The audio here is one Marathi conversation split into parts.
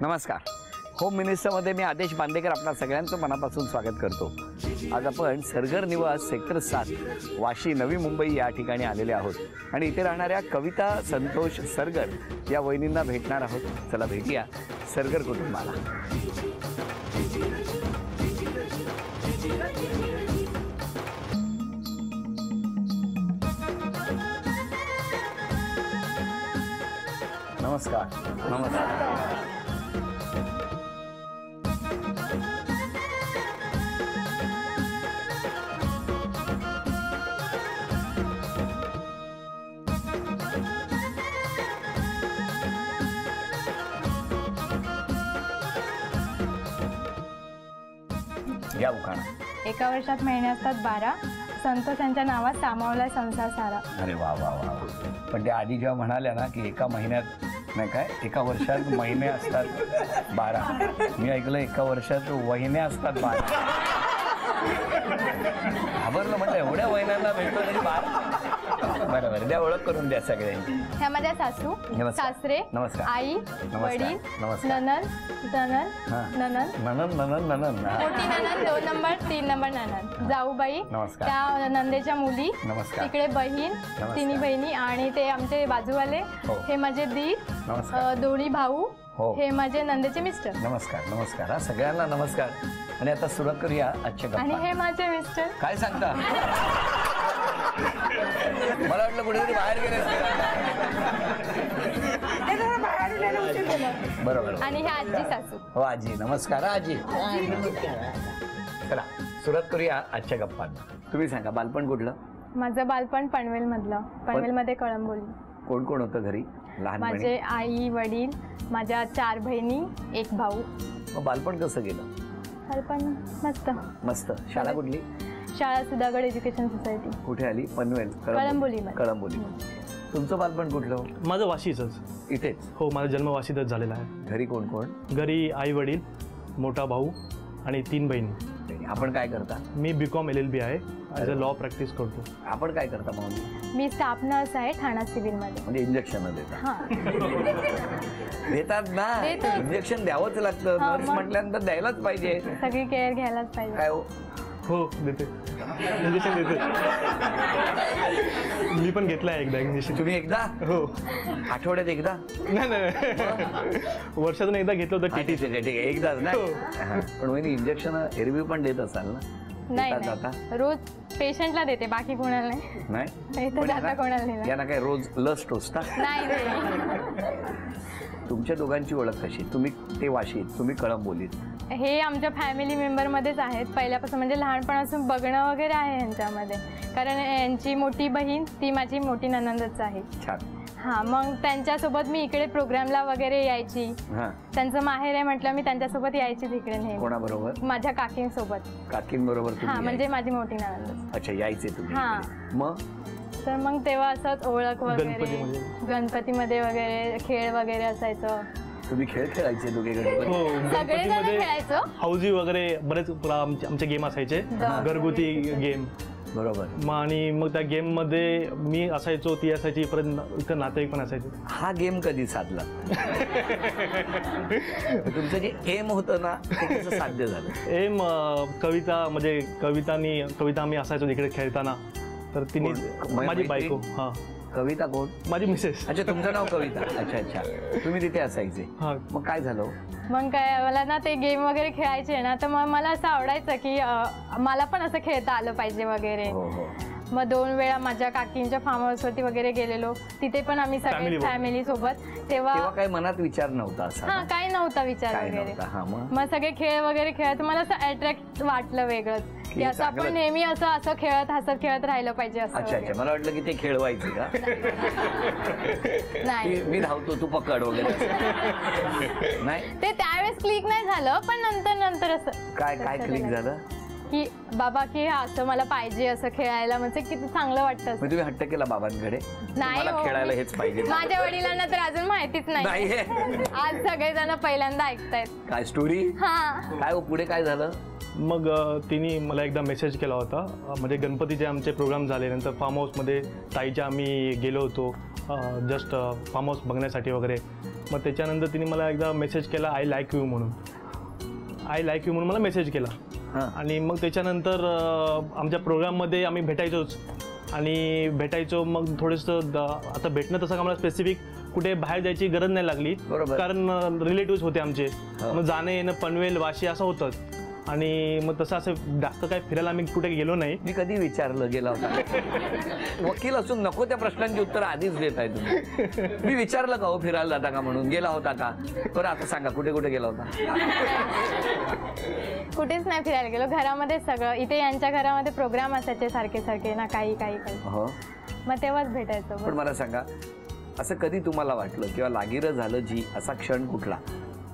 नमस्कार. होम मिनिस्टरमध्ये मी आदेश बांदेकर आपल्या सगळ्यांचं मनापासून स्वागत करतो. आज आपण सरगर निवास सेक्टर 7 वाशी नवी मुंबई या ठिकाणी आलेले आहोत आणि इथे राहणाऱ्या कविता संतोष सरगर या वहिनींना भेटणार आहोत. चला भेटूया सरगर कुटुंबाला. नमस्कार. नमस्कार. या उखाणा. एका वर्षात महिने असतात 12, संतोष यांच्या नावात सामावला संसार सारा. अरे वा वा वा. पण ते आधी जेव्हा म्हणाल्या ना की एका महिन्यात नाही काय एका वर्षात महिने असतात 12, मी ऐकलं एका वर्षात वहिने असतात 12. घाबरलं, म्हटलं एवढ्या वहिन्यांना भेटतो तरी 12. बरं बरं, द्या ओळख करून द्या सगळ्यांची. ह्या माझ्या सासू, सासरे, नमस्कार, आई, वडील, नमस्कार, ननन, ननन, ननन, ननन, ननन, ननन, मोठी ननन, 2 नंबर 3 नंबर ननन, जाऊबाई, त्या नंदेच्या मुली, तिकडे बहीण, तिन्ही बहिणी आणि ते आमचे बाजूवाले, हे माझे दीर, दोन्ही भाऊ, हे माझे नंदेचे मिस्टर. नमस्कार. नमस्कार. हा सगळ्यांना नमस्कार. आणि आता सुरुवात करूया आजच्या गप्पा. आणि हे माझे मिस्टर. काय सांगता? मला वाटलं कुठेतरी बाहेर गेले. बरोबर. आणि हे आजी सासू. हो आजी. नमस्कार आजी. चला सुरुवात करूया आजच्या गप्पांना. तुम्ही सांगा बालपण कुठलं? माझं बालपण पनवेल मधलं. पनवेलमध्ये कळंबोली. कोण कोण होतं घरी? लहानपणी माझे आई, वडील, माझ्या 4 बहिणी, 1 भाऊ. मग बालपण कसं गेलं? बालपण मस्त. मस्त. शाळा कुठली? शाळा सुधागड एज्युकेशन सोसायटी. कुठे आली? पनवेल. कळंबोली. कळंबोली. तुमचं बालपण कुठलं? माझं वाशीचंच. इथेच? हो, माझा जन्म वाशीतच झालेला आहे. घरी कोण कोण? घरी आई, वडील, मोठा भाऊ आणि 3 बहिणी. आपण काय करता? मी BCom LLB आहे. ॲज अ लॉ प्रॅक्टिस करतो. आपण काय करता मग? मी स्टाफ नर्स आहे ठाणा सिव्हिलमध्ये. म्हणजे इंजेक्शन देतात? देतात ना. देतात. इंजेक्शन द्यावंच लागतं. नर्स म्हटल्यानंतर द्यायलाच पाहिजे. सगळी केअर घ्यायलाच पाहिजे. काय हो? हो देते, इंजेक्शन देते. मी पण घेतलं आहे एकदा इंजेक्शन. तुम्ही एकदा? हो. आठवड्यात एकदा? नाही, वर्षातून एकदा घेतलं होतं. ठीक आहे एकदाच ना. पण वहिनी इंजेक्शन एरवी पण देत असाल ना? नाही, रोज पेशंटला देते, बाकी कोणाला नाही. जाता कोणाला नाही. यांना काय रोज लस टोचता? नाही. तुमच्या दोघांची ओळख कशी? तुम्ही ते वाशीत, तुम्ही कळंबोलीत. हे आमच्या फॅमिली मेंबरमध्येच आहेत पहिल्यापासून. म्हणजे लहानपणापासून बघणं वगैरे आहे यांच्यामध्ये. कारण यांची मोठी बहीण ती माझी मोठी ननंदच आहे. छान. हां, मग त्यांच्यासोबत मी इकडे प्रोग्रामला वगैरे यायची. त्यांचं माहेर आहे म्हटलं, मी त्यांच्यासोबत यायची तिकडे नेहमी. कोणाबरोबर? माझ्या काकींसोबत. काकींबरोबर? हां, म्हणजे माझी मोठी ननंद. अच्छा, यायचे तुम्ही? हां. मग तर मग तेव्हा असंच ओळख वगैरे, गणपतीमध्ये वगैरे खेळ वगैरे असायचं. तुम्ही खेळ खेळायचे दोघे गणपती? हो, गणपतीमध्ये खेळायचो. हौजी वगैरे बरेच आमचे गेम असायचे, घरगुती गेम. बरोबर. आणि मग त्या गेम मध्ये मी असायचो, ती असायची, परत इतर नातेवाईक पण असायचे. हा गेम कधी साधला? तुमचं जे एम होतं ना ते कसं साध्य झालं? एम कविता, म्हणजे कविता आम्ही असायचो इकडे खेळताना. तर तिने माझी बायको. हा. कविता कोण? माझी मिसेस. अच्छा, तुमचं नाव कविता. अच्छा अच्छा. तुम्ही तिथे असायचे. मग काय झालं? मग काय, मला ना ते गेम वगैरे खेळायचे ना, तर मग मला असं आवडायचं की मला पण असं खेळता आलं पाहिजे वगैरे. मग 2 वेळा माझ्या काकींच्या फार्म हाऊसवरती वगैरे गेलेलो. तिथे पण आम्ही सगळे फॅमिली सोबत. तेव्हा काही मनात विचार नव्हता असा? हा, काही नव्हता विचार वगैरे. मग सगळे खेळ वगैरे खेळत मला असं अट्रॅक्ट वाटलं वेगळंच की असं आपण नेहमी असं खेळत हसत खेळत राहिलं पाहिजे असं. अच्छा अच्छा. मला वाटलं की ते खेळवायचे का? नाही, मी धावतो तू पकड वगैरे. नाही, ते त्यावेळेस क्लिक नाही झालं, पण नंतर असं. काय क्लिक झालं? की बाबा की असं मला पाहिजे असं खेळायला, म्हणजे किती चांगलं वाटतं. तुम्ही हट्ट केला बाबांकडे? नाही, खेळायला हेच पाहिजे. माझ्या वडिलांना तर अजून माहितीच नाही. आज सगळेजण पहिल्यांदा ऐकतायत. काय स्टोरी? काय पुढे काय झालं? मग तिने मला एकदा मेसेज केला होता. म्हणजे गणपतीचे आमचे प्रोग्राम झाले, नंतर फार्म हाऊसमध्ये ताईच्या आम्ही गेलो होतो. जस्ट फार्म हाऊस बघण्यासाठी वगैरे. मग त्याच्यानंतर तिने मला एकदा मेसेज केला आय लाईक यू म्हणून, आय लाईक यू म्हणून मला मेसेज केला. आणि मग त्याच्यानंतर आमच्या प्रोग्राममध्ये आम्ही भेटायचोच आणि भेटायचो. मग थोडंसं आता भेटणं तसं आम्हाला स्पेसिफिक कुठे बाहेर जायची गरज नाही लागली, कारण रिलेटिव्स होते आमचे. मग जाणं येणं पनवेल वाशी असं होतं. आणि मग तसं असं जास्त काय फिरायला आम्ही कुठे गेलो नाही. मी कधी विचारलं गेला होता वकील असून नको त्या प्रश्नांची उत्तर आधीच देत आहे तुम्ही. मी विचारलं का हो फिरायला जाता का म्हणून, गेला होता का? बरं आता सांगा कुठे कुठे गेला होता? कुठेच नाही फिरायला गेलो, घरामध्ये सगळं. इथे यांच्या घरामध्ये प्रोग्राम असायचे सारखे सारखे ना, काही काही काही. हो, मग तेव्हाच भेटायचं. पण मला सांगा असं कधी तुम्हाला वाटलं किंवा लागीरं झालं जी असा क्षण कुठला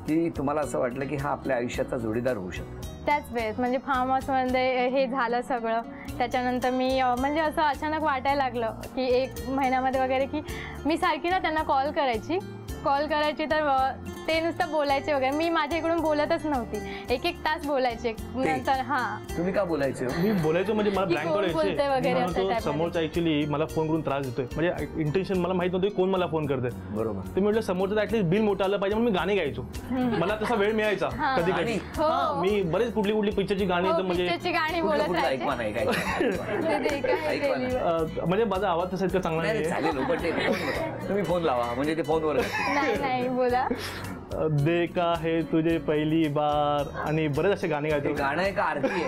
की तुम्हाला असं वाटलं की हा आपल्या आयुष्याचा जोडीदार होऊ शकतो? त्याच वेळेस म्हणजे फार्म हाऊसमध्ये हे झालं सगळं. त्याच्यानंतर मी म्हणजे असं अचानक वाटायला लागलं की 1 महिन्यामध्ये वगैरे की मी सारखी ना त्यांना कॉल करायची तर ते नुसतं बोलायचे वगैरे. मी माझ्या इकडून बोलतच नव्हती, 1-1 तास बोलायचे. नंतर तुम्ही का बोलायचे? मी बोलायचो म्हणजे मला ब्लँक बोलते वगैरे. समोरचा ऍक्च्युली मला फोन करून त्रास देतोय, म्हणजे इंटेन्शन मला माहित नव्हतं कोण मला फोन करते. बरोबर. ते म्हटलं समोरचं ऍटलीस्ट बिल मोठं आलं पाहिजे म्हणून मी गाणी गायचो. मला तसा वेळ मिळायचा कधी कधी. मी बरेच कुठली पिक्चरची गाणी म्हणजे म्हणजे माझा आवाज तसा इतका चांगला नाही. तुम्ही फोन लावा म्हणजे ते फोनवर नाही बोला. देखा है तुझे पहिली बार आणि बरेच असे गाणे गायचे. गाणं आहे का आरती आहे?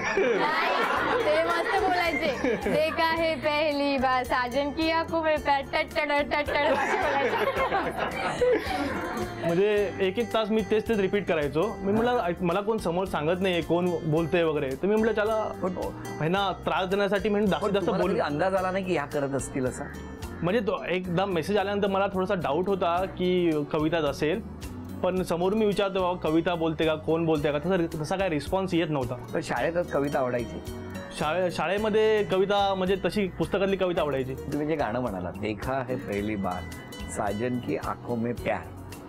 ते मस्त बोलायचे. देखा है पहली बार साजन की आंखों में प्यार टट म्हणजे 1-1 तास मी तेच रिपीट करायचो. मी म्हटलं मला कोण समोर सांगत नाही कोण बोलतंय वगैरे, तर मी म्हटलं त्याला ह्यांना त्रास देण्यासाठी मी जास्तीत जास्त बोल. अंदाज आला नाही की ह्या करत असतील असा? म्हणजे एकदा मेसेज आल्यानंतर मला थोडासा डाऊट होता की कविताच असेल, पण समोर मी विचारतो बाबा कविता बोलते का, कोण बोलते का, तसा काय रिस्पॉन्स येत नव्हता. तर शाळेतच कविता आवडायची? शाळेमध्ये कविता म्हणजे तशी पुस्तकातली कविता आवडायची. तुम्ही जे गाणं म्हणाला देखा है पहली बार साजन की आंखों में प्यार,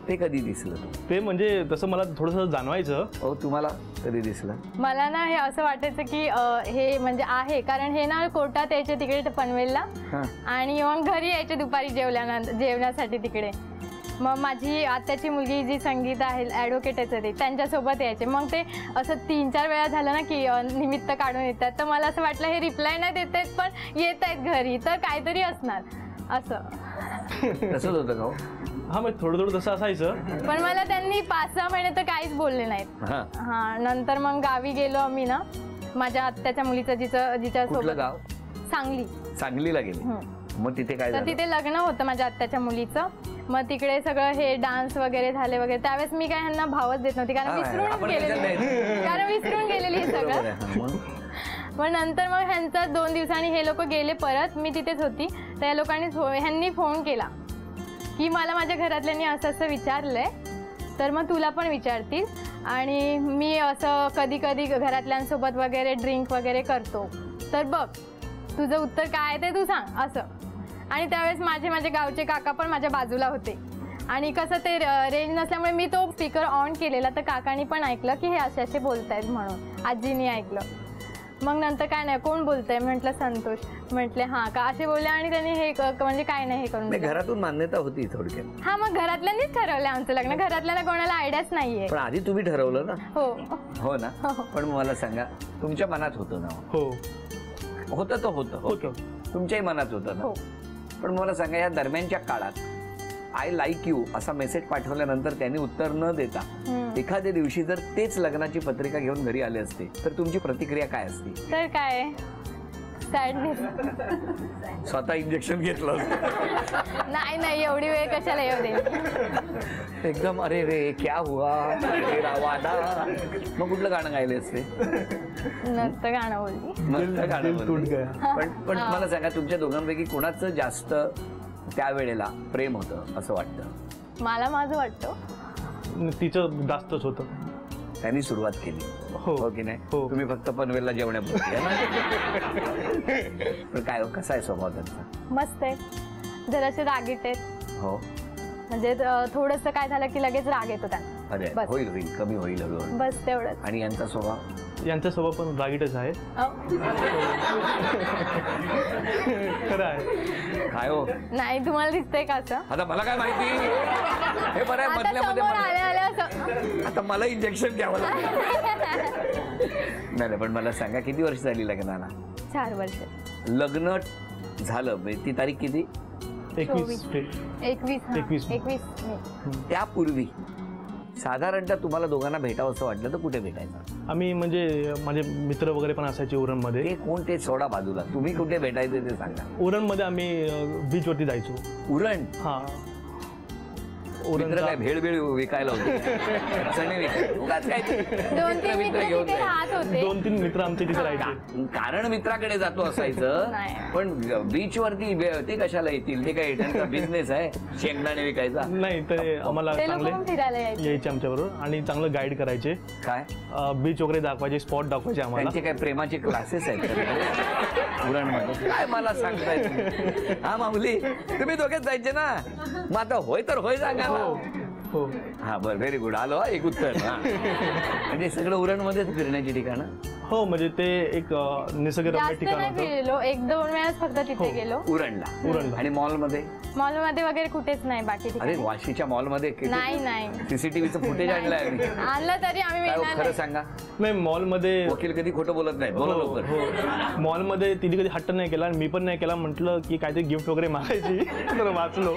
ते कधी दिसलं? ते म्हणजे तसं मला थोडंसं जाणवायचं. हो, तुम्हाला कधी दिसलं? मला ना हे असं वाटायचं की हे म्हणजे आहे, कारण हे ना कोर्टात यायचे तिकडे पनवेलला आणि मग घरी यायचे दुपारी जेवण्यासाठी तिकडे. मग माझी आत्याची मुलगी जी संगीत आहे ॲडव्होकेट आहे ते त्यांच्यासोबत यायचे. मग ते असं 3-4 वेळा झालं ना की निमित्त काढून येतात, तर मला असं वाटलं हे रिप्लाय नाही देत आहेत पण येत आहेत घरी, तर काहीतरी असणार असं. तसंच होतं का? हा, मग थोडं तसं असायचं. पण मला त्यांनी 5-6 महिने तर काहीच बोलले नाहीत. हा, नंतर मग गावी गेलो आम्ही ना, माझ्या आत्याच्या मुलीचं जिच्या सोबत. गाव? सांगली. सांगलीला गेले. मग तिथे काय झालं? तर तिथे लग्न होतं माझ्या आत्याच्या मुलीचं. मग तिकडे सगळं हे डान्स वगैरे झाले वगैरे. त्यावेळेस मी काय ह्यांना भावच देत नव्हती, कारण विसरून गेलेली हे सगळं. मग नंतर मग ह्यांचं 2 दिवसांनी हे लोक गेले परत, मी तिथेच होती. त्या लोकांनी ह्यांनी फोन केला की मला माझ्या घरातल्यांनी असं असं विचारलंय, तर मग तुला पण विचारतील आणि मी असं कधी कधी घरातल्यांसोबत वगैरे ड्रिंक वगैरे करतो, तर बघ तुझं उत्तर काय ते तू सांग असं. आणि त्यावेळेस माझे गावचे काका पण माझ्या बाजूला होते आणि कसं ते रेंज नसल्यामुळे मी तो स्पीकर ऑन केलेला, तर काकांनी पण ऐकलं की हे असे बोलतायत म्हणून. आजीनी ऐकलं. मग नंतर काय नाही कोण बोलतंय म्हटलं संतोष. म्हटले हां का असे बोलले आणि त्यांनी हे म्हणजे काय नाही हे करून घरातून मान्यता होती थोडक्यात. हा, मग घरातल्यांनीच ठरवलं आमचं लग्न. घरातल्याला कोणाला आयडियाच नाहीये. पण आधी तुम्ही ठरवलं ना? हो ना. पण मला सांगा तुमच्या मनात होतं ना? होतं तर होतं, तुमच्याही मनात होतं ना? पण मला सांगा या दरम्यानच्या काळात आय लाईक यू असा मेसेज पाठवल्यानंतर त्यांनी उत्तर न देता एखाद्या दिवशी जर तेच लग्नाची पत्रिका घेऊन घरी आले असते तर तुमची प्रतिक्रिया काय असती? तर काय सॅडनेस. स्वतः इंजेक्शन घेतलं? नाही एवढी वेळ कशाला येऊ दे. एकदम अरे रे क्या हुआ तेरा वादा. मग कुठलं गाणं गायले असते? नसतं गाणं बोलली. पण मला सांगा तुमच्या दोघांपैकी कोणाचं जास्त त्यावेळेला प्रेम होतं असं वाटतं? मला माझं वाटतं तिचं जास्तच होतं. त्यांनी सुरुवात केली. हो की नाही? तुम्ही फक्त पनवेलला जेवण्यापुरती. पण काय कसा आहे स्वभाव त्यांचा? मस्त आहे. जरासे रागीट आहेत. हो, म्हणजे थोडंसं काय झालं की लगेच राग येतो त्यांना. अरे बस. होईल होईल, कमी होईल हळूहळू. बस तेवढंच. आणि यांचा स्वभाव? यांचा स्वभाव पण रागीटच आहे. खरं आहे. काय हो? नाही, तुम्हाला दिसतंय का असं? आता मला काय माहिती, हे बरं आहे आता मधल्यामध्ये समोर आल्या असं. आता मला इंजेक्शन घ्यावं लागेल. नाही पण मला सांगा, किती वर्ष झाली लग्नाला? 4 वर्ष. लग्न झालं म्हणजे ती तारीख किती? 21 21 मे. त्यापूर्वी साधारणतः तुम्हाला दोघांना भेटावं असं वाटलं तर कुठे भेटायचं? आम्ही म्हणजे माझे मित्र वगैरे पण असायचे उरणमध्ये. ते कोण ते सोडा बाजूला, तुम्ही कुठे भेटायचे ते सांगा. उरणमध्ये आम्ही बीचवरती जायचो. उरण? हा. मित्र काय भेळ भेळ विकायला होते? चणे विकायला उगाच काय ते? 2-3 मित्र घेऊन तिथे राहत होते. 2-3 मित्र आमचे तिथे राहायचे. कारण मित्राकडे जातो असायचं. नाही. पण बीच वरती ते कशाला येतील? ते काय त्यांचा बिझनेस आहे शेंगदाणे विकायचा? नाही, ते आम्हाला ते चांगले लोक पण फिरायला यायचे आमच्याबरोबर आणि चांगलं गाईड करायचे. काय बीच वगैरे दाखवायचे, स्पॉट दाखवायचे आम्हाला. त्यांचे काय प्रेमाचे क्लासेस आहेत उरणमध्ये? काय मला सांगताय तुम्ही? हा माऊली, तुम्ही दोघेच जायचे ना? मग आता होय तर होय सांगा ना. हो. हा बरं, व्हेरी गुड. आलो हा एक उत्तर. हा म्हणजे सगळं उरणमध्येच फिरण्याची ठिकाणं? हो, म्हणजे ते एक निसर्गरम्य जास्त ठिकाण नाही होतं. फिरलो, 1-2 वेळाच फक्त तिथे गेलो. उरणला. आणि मॉलमध्ये? मॉलमध्ये वगैरे कुठेच नाही बाकी अरे ठिकाणी. वाशीच्या मॉलमध्ये नाही सीसीटीव्हीचं फुटेज आणलंय आम्ही. आणलं तरी आम्ही काय हो, मिळणार खरं नाही. सांगा. नाही, मॉलमध्ये वकील कधी खोटं बोलत नाही. बोला लवकर. हो, मॉलमध्ये तिने कधी हट्ट नाही केला आणि मी पण नाही केला. म्हटलं की काहीतरी गिफ्ट वगैरे मागायची तर वाचलो.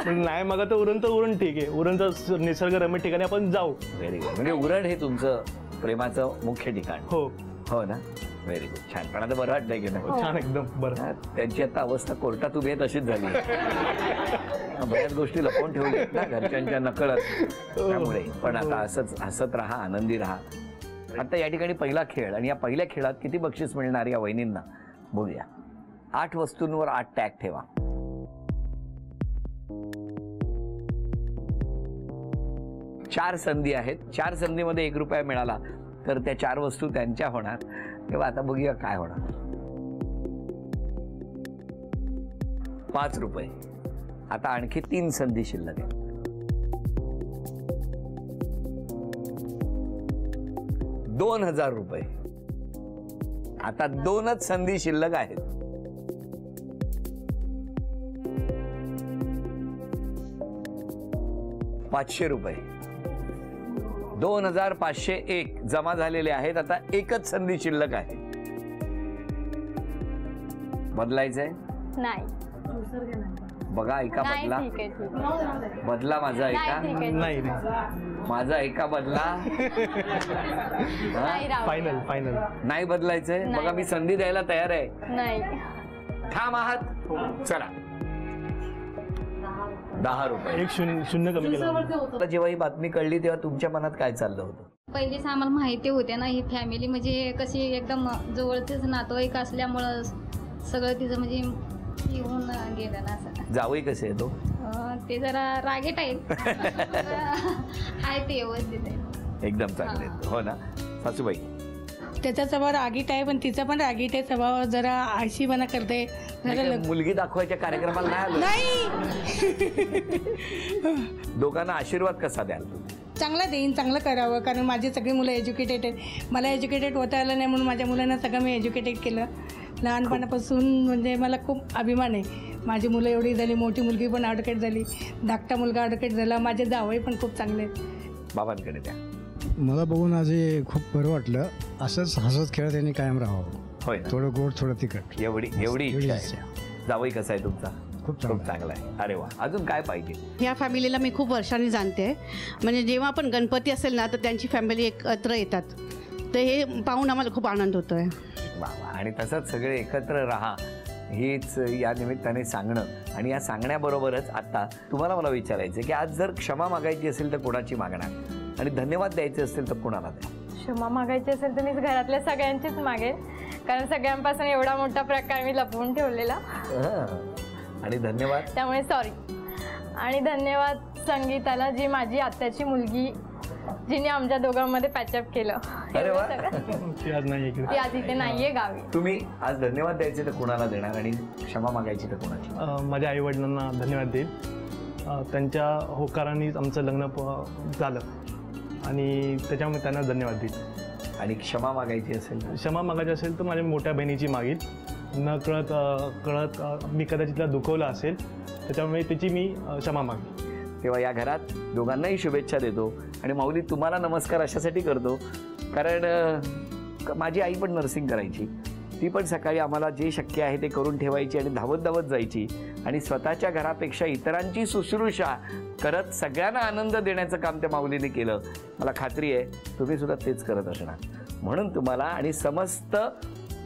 पण नाही मागा तर उरण ठीक आहे. उरणचं निसर्गरम्य ठिकाणी आपण जाऊ. Very good. म्हणजे उरण हे तुमचं प्रेमाचं मुख्य ठिकाण? हो ना. Very good. छान. पण आता बरं वाटतंय की नाही? छान, एकदम बरं. हा, त्यांची आता अवस्था कोर्टात उभी आहे तशीच झाली. बऱ्याच गोष्टी लपवून ठेवल्यात ना घरच्यांच्या नकळत. त्यामुळे पण आता असंच हसत राहा, आनंदी राहा. आता या ठिकाणी पहिला खेळ, आणि या पहिल्या खेळात किती बक्षीस मिळणार या वहिनींना बघूया. 8 वस्तूंवर 8 टॅग ठेवा. चार संधी आहेत. 4 संधीमध्ये 1 रुपया मिळाला तर त्या 4 वस्तू त्यांच्या होणार. तेव्हा आता बघूया काय होणार. 5 रुपये. आता आणखी 3 संधी शिल्लक आहेत. 2000 रुपये. आता 2च संधी शिल्लक आहेत. 500 रुपये. 2501 जमा झालेले आहेत. आता 1च संधी शिल्लक आहे. बदलायचंय? नाही. बघा, ऐका नाही, बदला. ठीक आहे, ठीक आहे. बदला माझा ऐका. नाही, ठीक आहे. नाही, माझा ऐका बदला. नाही, राहू द्या. फायनल. नाही बदलायचंय? नाही. बघा, मी संधी द्यायला तयार आहे. नाही. ठाम आहात? चला. 10 रुपये. एक शून्य कमी केलं. जेव्हा ही बातमी कळली तेव्हा तुमच्या मनात काय चाललं होतं? पहिलेच आम्हाला माहिती होते ना, ही फॅमिली म्हणजे कशी एकदम जवळचेच नातेवाईक असल्यामुळं सगळं तिचं म्हणजे येऊन गेलं ना असं. जावई कसे आहे तो? ते जरा रागेट आहेत. आहे ते व्यवस्थित आहे. एकदम चांगले आहेत. हो ना सासूबाई? त्याचा स्वभाव रागीट आहे, पण तिचा पण रागीट आहे स्वभाव. जरा आळशीपणा करते. जरा मुलगी दाखवायच्या कार्यक्रमाला नाही आलो. नाही, दोघांना आशीर्वाद कसा द्याल तुम्ही? चांगला देईन, चांगलं करावं. कारण माझी सगळी मुलं एज्युकेटेड आहेत. मला एज्युकेटेड होता आलं नाही, म्हणून माझ्या मुलांना सगळं मी एज्युकेटेड केलं लहानपणापासून. म्हणजे मला खूप अभिमान आहे. माझी मुलं एवढी झाली, मोठी मुलगी पण ॲडव्होकेट झाली, धाकटा मुलगा ॲडव्होकेट झाला. माझे जावई पण खूप चांगले आहेत. बाबांकडे द्या. मला बघून आज हे खूप बरं वाटलं. असंच हसत खेळत यांनी कायम राहावं. होय ना? थोडं गोड थोडं तिखट. एवढी इच्छा आहे. जावई कसा आहे तुमचा? खूप चांगला आहे. अरे वा. अजून काय पाहिजे? ह्या फॅमिलीला मी खूप वर्षांनी जाणते. म्हणजे जेव्हा आपण गणपती असेल ना, तर त्यांची फॅमिली एकत्र येतात. तर हे पाहून आम्हाला खूप आनंद होतो आहे. वा वा. आणि तसंच सगळे एकत्र राहा हेच या निमित्ताने सांगणं. आणि या सांगण्याबरोबरच आता तुम्हाला मला विचारायचं की आज जर क्षमा मागायची असेल तर कोणाची मागणार, आणि धन्यवाद द्यायचे असतील तर कोणाला द्या? क्षमा मागायची असेल तर मी घरातल्या सगळ्यांचीच मागेल, कारण सगळ्यांपासून एवढा मोठा प्रकार मी लपवून ठेवलेला. आणि धन्यवाद? त्यामुळे सॉरी. आणि धन्यवाद संगीताला, जी माझी आत्याची मुलगी, जिने आमच्या दोघांमध्ये पॅचअप केलं. अरे वा. ती आज नाही इकडे. ती आज इथे नाहीये गावी. तुम्ही आज धन्यवाद द्यायचे तर कोणाला देणार आणि क्षमा मागायची तर कोणाची? माझ्या आईवडिलांना धन्यवाद देईल. त्यांच्या होकारानेच आमचं लग्न झालं. आणि त्याच्यामुळे त्यांना धन्यवाद देईल. आणि क्षमा मागायची असेल तर? क्षमा मागायची असेल तर माझ्या मोठ्या बहिणीची मागील. न कळत मी कदाचित तिला दुखवलं असेल, त्याच्यामुळे त्याची मी क्षमा मागेल. तेव्हा या घरात दोघांनाही शुभेच्छा देतो. आणि माऊली, तुम्हाला नमस्कार अशासाठी करतो कारण माझी आई पण नर्सिंग करायची. ती पण सकाळी आम्हाला जे शक्य आहे ते करून ठेवायची आणि धावत धावत जायची आणि स्वतःच्या घरापेक्षा इतरांची शुश्रूषा करत सगळ्यांना आनंद देण्याचं काम त्या माऊलीने केलं. मला खात्री आहे तुम्ही सुद्धा तेच करत असणार. म्हणून तुम्हाला आणि समस्त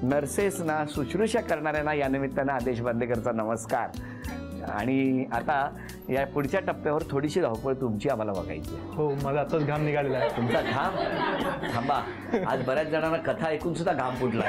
नर्सेसना, शुश्रूषा करणाऱ्यांना या निमित्तानं आदेश बांदेकरचा नमस्कार. आणि आता या पुढच्या टप्प्यावर थोडीशी धावपळ तुमची आम्हाला बघायची आहे. हो, माझा आताच घाम निघालेला आहे. तुमचा घाम? थांबा, आज बऱ्याच जणांना कथा ऐकून सुद्धा घाम फुटला.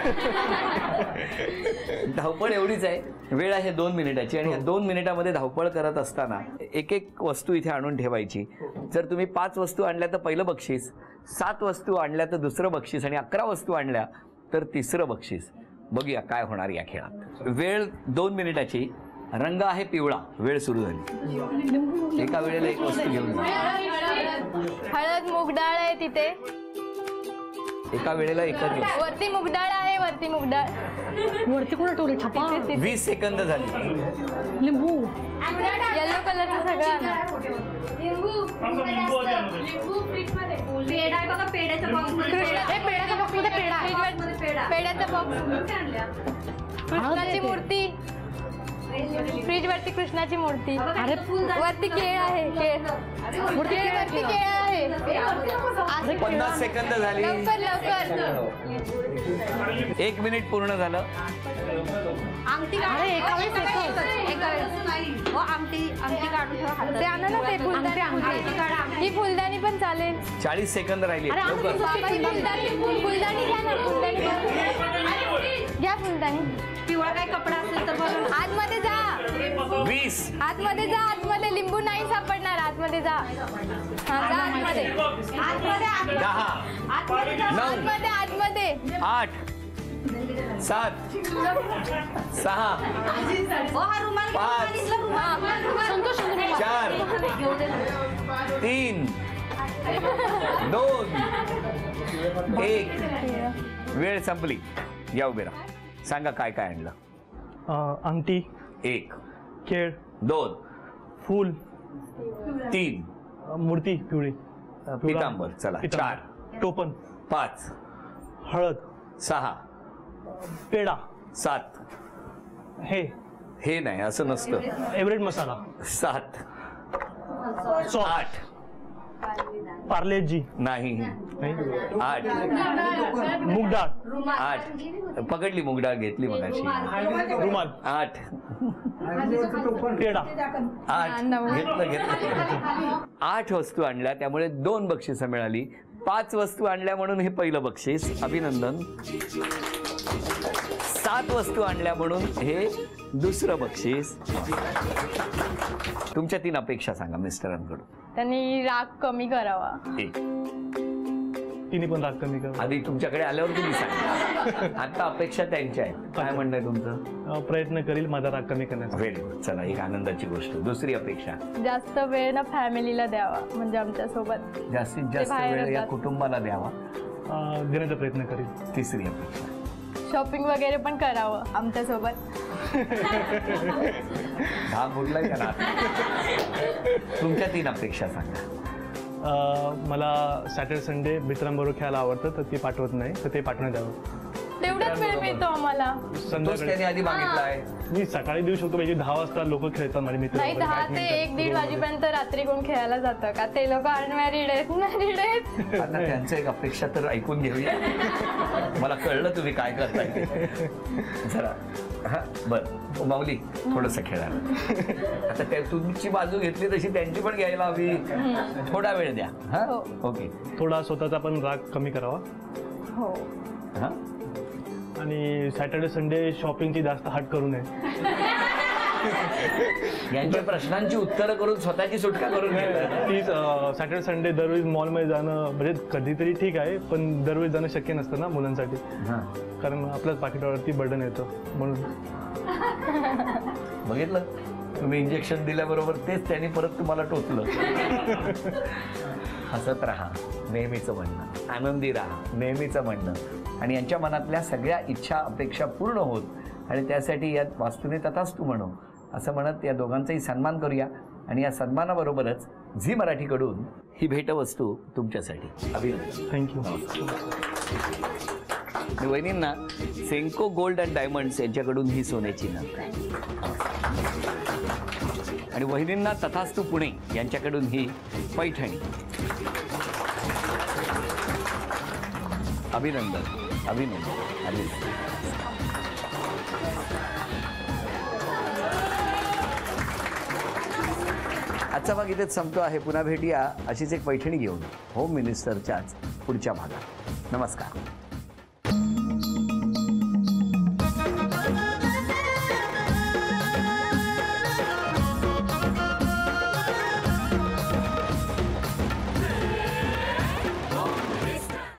धावपळ एवढीच आहे, वेळ आहे 2 मिनिटाची आणि या 2 मिनिटामध्ये धावपळ करत असताना एक एक वस्तू इथे आणून ठेवायची. जर तुम्ही 5 वस्तू आणल्या तर पहिलं बक्षीस, 7 वस्तू आणल्या तर दुसरं बक्षीस आणि 11 वस्तू आणल्या तर तिसरं बक्षीस. बघूया काय होणार या खेळात. वेळ 2 मिनिटाची. रंग आहे पिवळा. वेळ सुरू झाली. एका वेळेला एक वस्तू घेऊन जा. हळद, मूग डाळ आहे तिथे. एका वेळेला एकच घेऊ. वरती मूग डाळ आहे, वरती मूग डाळ. वरती कोणा ठेवले छापा? 20 सेकंद झाली. लिंबू. येलो कलरचं सगळं आणा. पेड्याचा बॉक्स. कृष्णाची मूर्ती. फ्रीज वरती कृष्णाची मूर्ती. अरे वरती केळ आहे. वरती केळ आहे. 50 सेकंद झाली. लवकर लवकर. 1 मिनिट पूर्ण झालं. आमटी ते आणा ना, ते फुलदाणी. ही फुलदाणी पण चालेल. 40 सेकंद राहिली. लवकर. फुलदाणी घ्या ना. फुलदाणी घ्या. फुलदाणी. पिवळा काय कपडा असेल तर आतमध्ये जा. 20. आतमध्ये जा. आतमध्ये लिंबू नाही सापडणार. आतमध्ये जा. हा, जा आतमध्ये. 10 9 आतमध्ये 8 7 6 5 4 3 2 1. वेळ संपली. या उभे राहा. सांगा काय काय आणलं. अंगठी, 1 केळ, 2 फूल, 3 मूर्ती पिवळी, पितांबर. चला. 4 टोपण, 5 हळद, 6 पेढा, 7 हे नाही, असं नसतं. एव्हरेस्ट मसाला, 7 सॉस, 8 पार्लेजी नाही, 8 मूग डाळ, 8 पकडली. मूग डाळ घेतली मगाशी. रुमाल, 8 पेढा, 8 घेतलं. 8 वस्तू आणल्या त्यामुळे 2 बक्षिसं मिळाली. 5 वस्तू आणल्या म्हणून हे पहिलं बक्षीस, अभिनंदन. 7 वस्तू आणल्या म्हणून हे दुसरं बक्षीस. तुमच्या 3 अपेक्षा सांगा मिस्टरांकडून. त्यांनी राग कमी करावा. तिने पण राग कमी कर. आधी तुमच्याकडे आल्यावर तुम्ही सांगा. आता अपेक्षा त्यांच्या आहेत. काय म्हणणं आहे तुमचं? प्रयत्न करील माझा राग कमी करण्याचा. Very good. चला, एक आनंदाची गोष्ट. दुसरी अपेक्षा, जास्त वेळ ना फॅमिलीला द्यावा, म्हणजे आमच्या सोबत. जास्तीत जास्त बाहेर वेळ या असतात. कुटुंबाला द्यावा. देण्याचा प्रयत्न करील. तिसरी अपेक्षा, शॉपिंग वगैरे पण करावं आमच्यासोबत. घाम फुटलाय का ना? तुमच्या 3 अपेक्षा सांगा. मला सॅटर्डे संडे मित्रांबरोबर खेळायला आवडतं, तर ते पाठवत नाही, तर ते पाठवण्यात द्यावं. तेवढाच वेळ मिळतो आम्हाला. तोच संध्याकाळी त्याने आधी मागितलाय. मी सकाळी देऊ शकतो, म्हणजे 10 वाजता लोक खेळतात माझे मित्र. नाही, 10 ते 1-1:30 वाजेपर्यंत रात्री कोण खेळायला जातं का? ते लोक अनमॅरिड आहेत. मॅरिड आहेत. आता त्यांचं एक अपेक्षा तर ऐकून घेऊया. मला कळलं तुम्ही काय करताय जरा. हा, बरं माऊली, थोडंसं खेळायला. आता त्या तुमची बाजू घेतली तशी त्यांची पण घ्यायला हवी. थोडा वेळ द्या. हा, ओके. थोडा स्वतःचा पण राग कमी करावा. हो. हा, आणि सॅटर्डे संडे शॉपिंगची जास्त हाट करू नये. यांच्या प्रश्नांची उत्तरं करून स्वतःची सुटका करून घ्या. प्लीज सॅटर्डे संडे दरवेळेस मॉलमध्ये जाणं म्हणजे कधीतरी ठीक आहे, पण दरवेळेस जाणं शक्य नसतं ना मुलांसाठी. कारण आपल्याच पाकिटावरती बर्डन येतं म्हणून. बघितलं, तुम्ही इंजेक्शन दिल्याबरोबर तेच त्यांनी परत तुम्हाला टोचलं. हसत राहा. नेहमीचं म्हणणं, आनंदी राहा नेहमीचं म्हणणं आणि यांच्या मनातल्या सगळ्या इच्छा अपेक्षा पूर्ण होत आणि त्यासाठी यात वास्तुने तथास्तु म्हणू असं म्हणत या दोघांचाही सन्मान करूया आणि या सन्मानाबरोबरच झी मराठीकडून ही भेटवस्तू तुमच्यासाठी. अभिनंदन. थँक्यू. आणि वहिनींना सेंको गोल्ड अँड डायमंड्स यांच्याकडून ही सोन्याची नथ आणि वहिनींना तथास्तु पुणे यांच्याकडून ही पैठणी. अभिनंदन अभिनंदन अभिनंदन. आजचा भाग इथेच संपतो आहे. पुन्हा भेटूया अशीच एक पैठणी घेऊन होम मिनिस्टरच्याच पुढच्या भागात. नमस्कार.